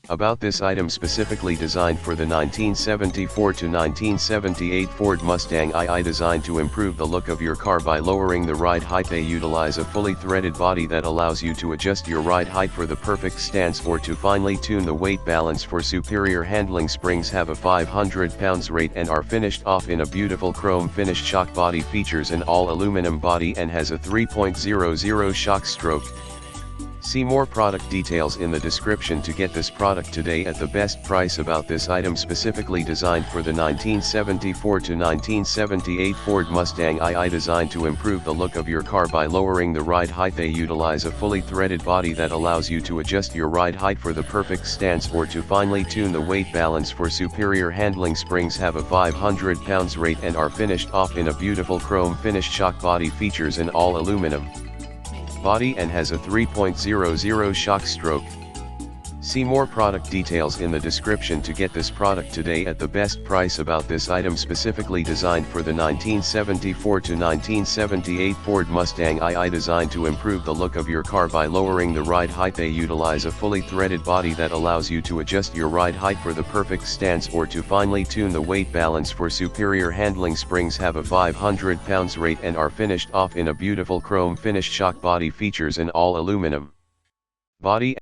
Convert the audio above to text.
About this item specifically designed for the 1974 to 1978 Ford Mustang II, designed to improve the look of your car by lowering the ride height. They utilize a fully threaded body that allows you to adjust your ride height for the perfect stance or to finely tune the weight balance for superior handling. Springs have a 500 pounds weight and are finished off in a beautiful chrome finish. Shock body features an all aluminum body and has a 3.00 shock stroke. See more product details in the description to get this product today at the best price. About this item specifically designed for the 1974 to 1978 Ford Mustang II, designed to improve the look of your car by lowering the ride height. They utilize a fully threaded body that allows you to adjust your ride height for the perfect stance or to finely tune the weight balance for superior handling. Springs have a 500 pounds weight and are finished off in a beautiful chrome finish. Shock body features an all aluminum body and has a 3.00 shock stroke. See more product details in the description to get this product today at the best price. About this item specifically designed for the 1974 to 1978 Ford Mustang II, designed to improve the look of your car by lowering the ride height. They utilize a fully threaded body that allows you to adjust your ride height for the perfect stance or to finely tune the weight balance for superior handling. Springs have a 500 pounds weight and are finished off in a beautiful chrome finish. Shock body features an all aluminum body